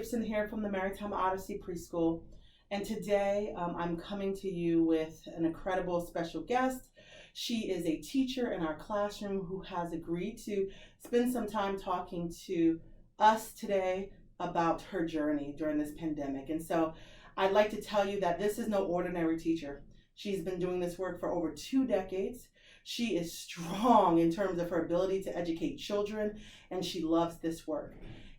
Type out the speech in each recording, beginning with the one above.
Gibson here from the Maritime Odyssey Preschool. And today I'm coming to you with an incredible special guest. She is a teacher in our classroom who has agreed to spend some time talking to us today about her journey during this pandemic. And so I'd like to tell you that this is no ordinary teacher. She's been doing this work for over 2 decades. She is strong in terms of her ability to educate children, and she loves this work.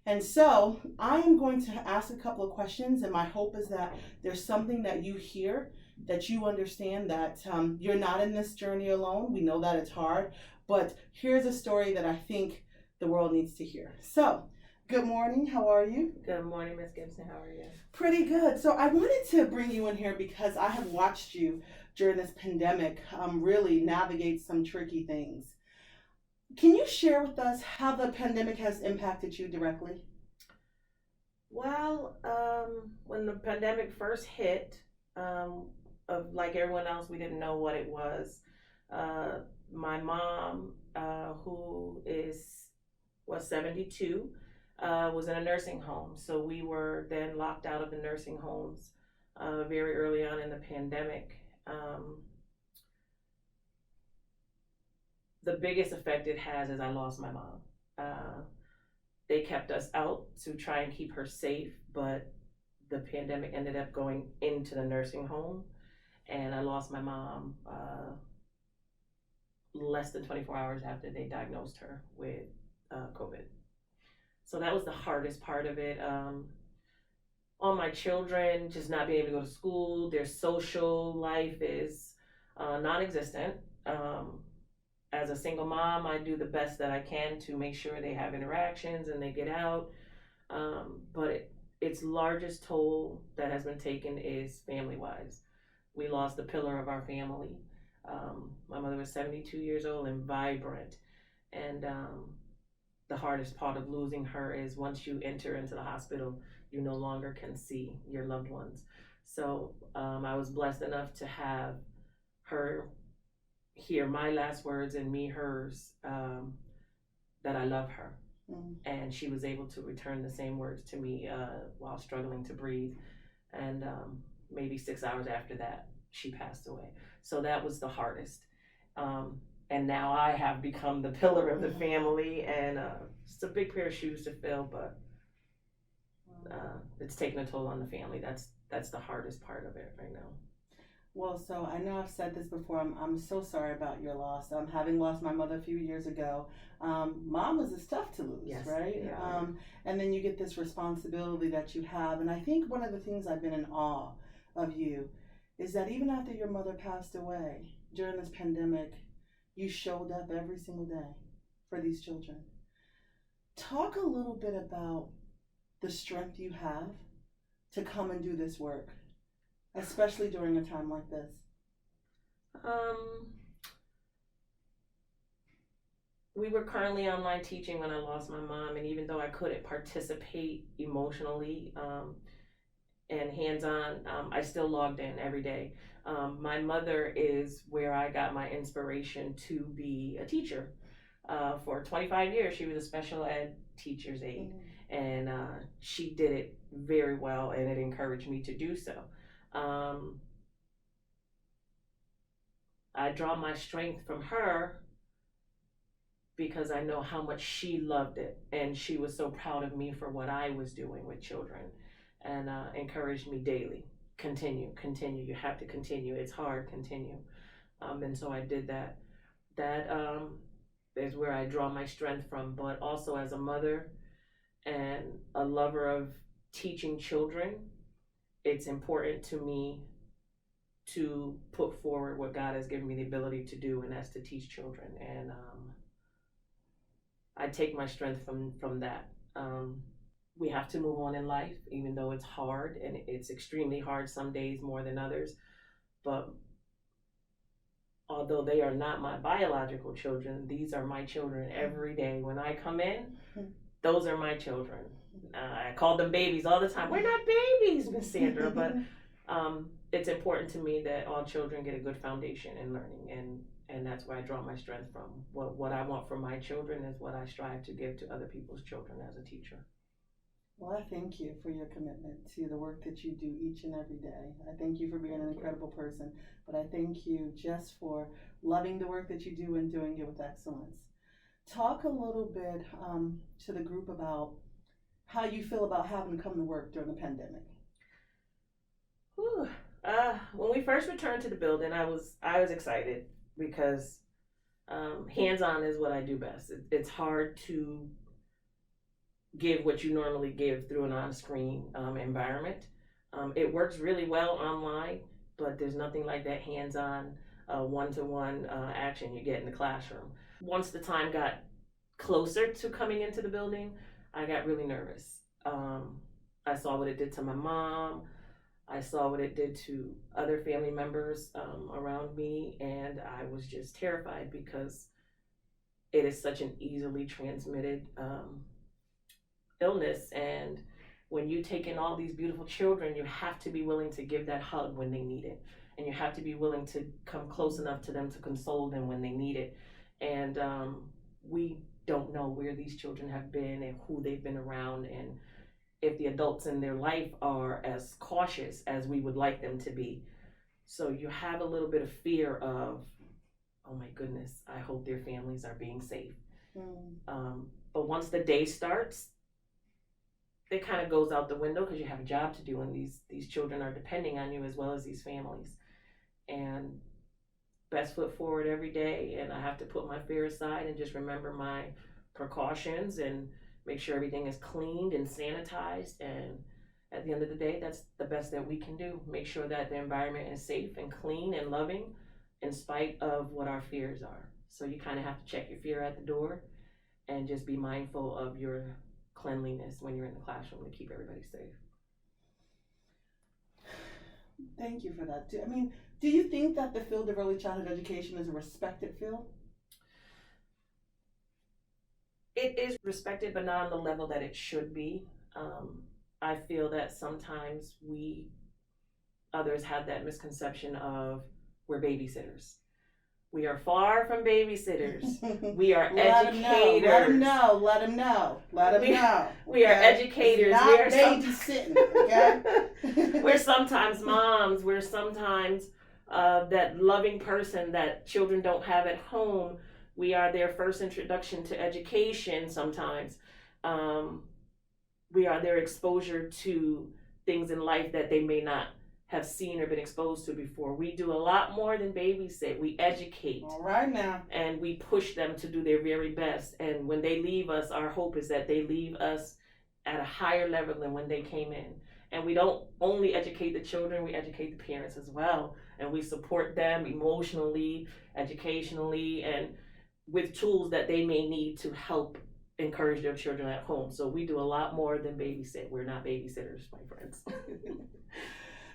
And so I am going to ask a couple of questions, and my hope is that there's something that you hear, that you understand that you're not in this journey alone. We know that it's hard, but here's a story that I think the world needs to hear. So, good morning. How are you? Good morning, Miss Gibson. How are you? Pretty good. So I wanted to bring you in here because I have watched you during this pandemic really navigate some tricky things. Can you share with us how the pandemic has impacted you directly? Well, when the pandemic first hit, like everyone else, we didn't know what it was. My mom, who was 72, was in a nursing home. So we were then locked out of the nursing homes very early on in the pandemic. The biggest effect it has is I lost my mom. They kept us out to try and keep her safe, but the pandemic ended up going into the nursing home, and I lost my mom less than 24 hours after they diagnosed her with COVID. So that was the hardest part of it. All my children just not being able to go to school, their social life is non-existent. As a single mom, I do the best that I can to make sure they have interactions and they get out. But its largest toll that has been taken is family-wise. We lost the pillar of our family. My mother was 72 years old and vibrant. And the hardest part of losing her is once you enter into the hospital, you no longer can see your loved ones. So I was blessed enough to have her hear my last words and me hers, that I love her. And she was able to return the same words to me while struggling to breathe. And maybe 6 hours after that, she passed away. So that was the hardest. And now I have become the pillar of the family, and it's a big pair of shoes to fill, but it's taken a toll on the family. That's the hardest part of it right now. Well, so I know I've said this before. I'm so sorry about your loss. Having lost my mother a few years ago, mamas is tough to lose, yes, right? Yeah. And then you get this responsibility that you have. And I think one of the things I've been in awe of you is that even after your mother passed away during this pandemic, you showed up every single day for these children. Talk a little bit about the strength you have to come and do this work, especially during a time like this. We were currently online teaching when I lost my mom, and even though I couldn't participate emotionally and hands-on, I still logged in every day. My mother is where I got my inspiration to be a teacher. For 25 years, she was a special ed teacher's aide, and she did it very well, and it encouraged me to do so. I draw my strength from her because I know how much she loved it, and she was so proud of me for what I was doing with children, and encouraged me daily. Continue, you have to continue. It's hard, continue. And so I did that. That is where I draw my strength from, but also as a mother and a lover of teaching children, it's important to me to put forward what God has given me the ability to do, and that's to teach children. And I take my strength from that. We have to move on in life, even though it's hard, and it's extremely hard some days more than others. But although they are not my biological children, these are my children every day. When I come in, those are my children. I call them babies all the time. We're not babies, Miss Sandra, but it's important to me that all children get a good foundation in learning, and that's where I draw my strength from. What I want for my children is what I strive to give to other people's children as a teacher. Well, I thank you for your commitment to the work that you do each and every day. I thank you for being an Thank you. incredible person, but I thank you just for loving the work that you do and doing it with excellence. Talk a little bit to the group about how you feel about having to come to work during the pandemic. Whew. When we first returned to the building, I was excited because hands on is what I do best. It's hard to give what you normally give through an on screen environment. It works really well online, but there's nothing like that hands on, one to one action you get in the classroom. Once the time got closer to coming into the building, I got really nervous. I saw what it did to my mom. I saw what it did to other family members around me, and I was just terrified because it is such an easily transmitted illness. And when you take in all these beautiful children, you have to be willing to give that hug when they need it. And you have to be willing to come close enough to them to console them when they need it. And we don't know where these children have been and who they've been around, and if the adults in their life are as cautious as we would like them to be. So you have a little bit of fear of, oh my goodness, I hope their families are being safe. But once the day starts, it kind of goes out the window because you have a job to do, and these children are depending on you as well as these families. And best foot forward every day, and I have to put my fear aside and just remember my precautions and make sure everything is cleaned and sanitized. And at the end of the day, that's the best that we can do. Make sure that the environment is safe and clean and loving in spite of what our fears are. So you kind of have to check your fear at the door and just be mindful of your cleanliness when you're in the classroom to keep everybody safe. Thank you for that. Do you think that the field of early childhood education is a respected field? It is respected, but not on the level that it should be. I feel that sometimes others have that misconception of we're babysitters. We are far from babysitters. We are educators. Let them know. Let them know. We are educators. It's not babysitting. Okay. We're sometimes moms. We're sometimes that loving person that children don't have at home. We are their first introduction to education sometimes. We are their exposure to things in life that they may not have seen or been exposed to before. We do a lot more than babysit. We educate. All right now. And we push them to do their very best. And when they leave us, our hope is that they leave us at a higher level than when they came in. And we don't only educate the children, we educate the parents as well. And we support them emotionally, educationally, and with tools that they may need to help encourage their children at home. So we do a lot more than babysit. We're not babysitters, my friends.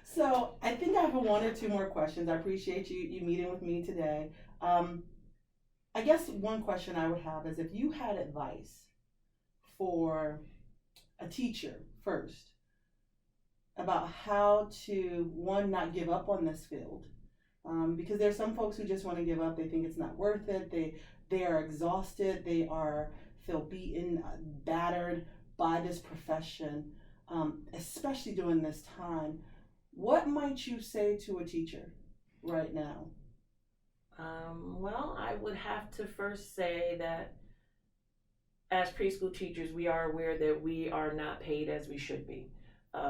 So I think I have one or two more questions. I appreciate you meeting with me today. I guess one question I would have is if you had advice for a teacher first about how to, one, not give up on this field. Because there's some folks who just want to give up. They think it's not worth it. They are exhausted. They feel beaten, battered by this profession, especially during this time. What might you say to a teacher right now? Well, I would have to first say that as preschool teachers, we are aware that we are not paid as we should be.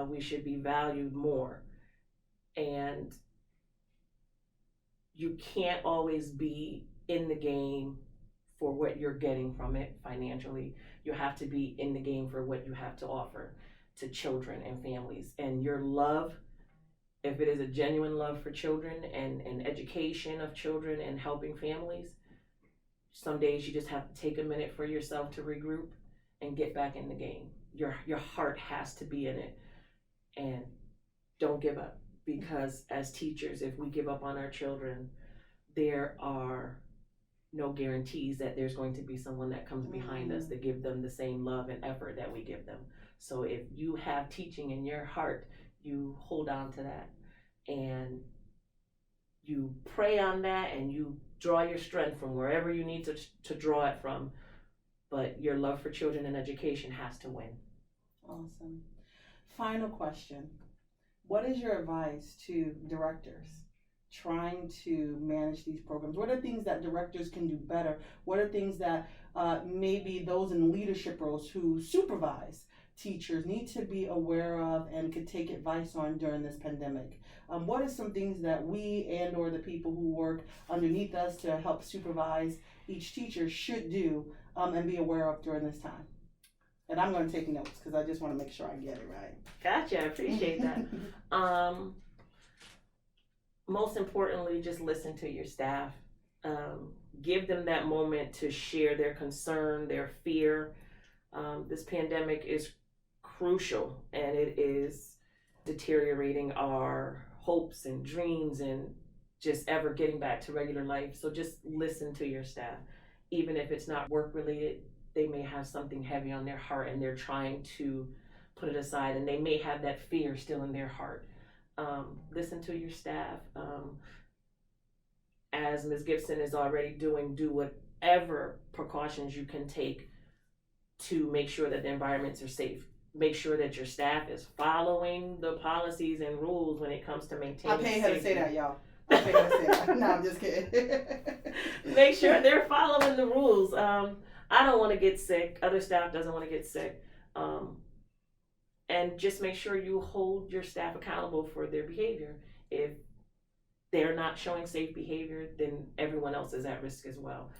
We should be valued more. And you can't always be in the game for what you're getting from it financially. You have to be in the game for what you have to offer to children and families. And your love, if it is a genuine love for children and education of children and helping families, some days you just have to take a minute for yourself to regroup and get back in the game. Your heart has to be in it. And don't give up, because as teachers, if we give up on our children, there are no guarantees that there's going to be someone that comes behind us to give them the same love and effort that we give them. So if you have teaching in your heart, you hold on to that and you pray on that and you draw your strength from wherever you need to draw it from. But your love for children and education has to win. Awesome. Final question. What is your advice to directors trying to manage these programs? What are things that directors can do better? What are things that maybe those in leadership roles who supervise teachers need to be aware of and could take advice on during this pandemic? What are some things that we and or the people who work underneath us to help supervise each teacher should do and be aware of during this time? And I'm going to take notes because I just want to make sure I get it right. Gotcha. I appreciate that. Most importantly, just listen to your staff. Give them that moment to share their concern, their fear. This pandemic is crucial, and it is deteriorating our hopes and dreams and just ever getting back to regular life. So just listen to your staff. Even if it's not work related, they may have something heavy on their heart and they're trying to put it aside, and they may have that fear still in their heart. Listen to your staff. As Ms. Gibson is already doing, do whatever precautions you can take to make sure that the environments are safe. Make sure that your staff is following the policies and rules when it comes to maintaining I pay her safety. to say that, y'all. I pay her to say that. No, I'm just kidding. Make sure they're following the rules. I don't want to get sick. Other staff doesn't want to get sick. And just make sure you hold your staff accountable for their behavior. If they're not showing safe behavior, then everyone else is at risk as well.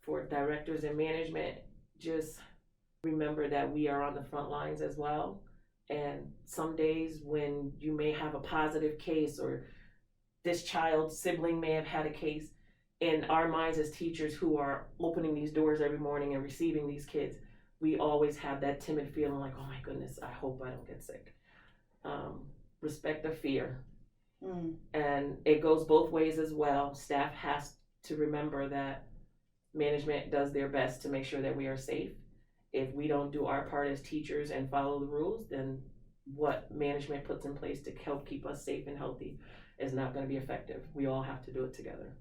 For directors and management, just remember that we are on the front lines as well. And some days when you may have a positive case, or this child's sibling may have had a case, in our minds as teachers who are opening these doors every morning and receiving these kids, we always have that timid feeling like, oh my goodness, I hope I don't get sick. Respect the fear. And it goes both ways as well. Staff has to remember that management does their best to make sure that we are safe. If we don't do our part as teachers and follow the rules, then what management puts in place to help keep us safe and healthy is not going to be effective. We all have to do it together.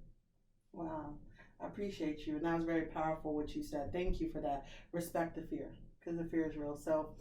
Wow. I appreciate you. And that was very powerful what you said. Thank you for that. Respect the fear, because the fear is real. So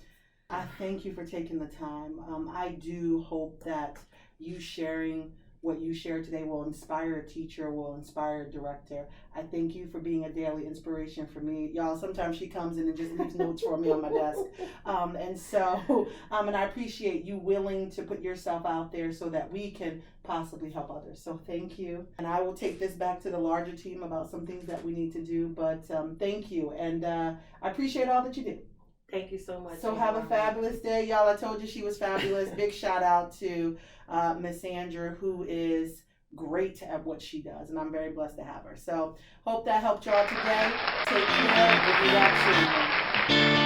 I thank you for taking the time. I do hope that you sharing what you shared today will inspire a teacher, will inspire a director. I thank you for being a daily inspiration for me. Y'all, sometimes she comes in and just leaves notes for me on my desk. And I appreciate you willing to put yourself out there so that we can possibly help others. So thank you. And I will take this back to the larger team about some things that we need to do. But thank you. And I appreciate all that you did. Thank you so much. So have a fabulous day, y'all. I told you she was fabulous. Big shout out to Miss Sandra, who is great at what she does, and I'm very blessed to have her. So hope that helped y'all today. Take care. We'll be back soon.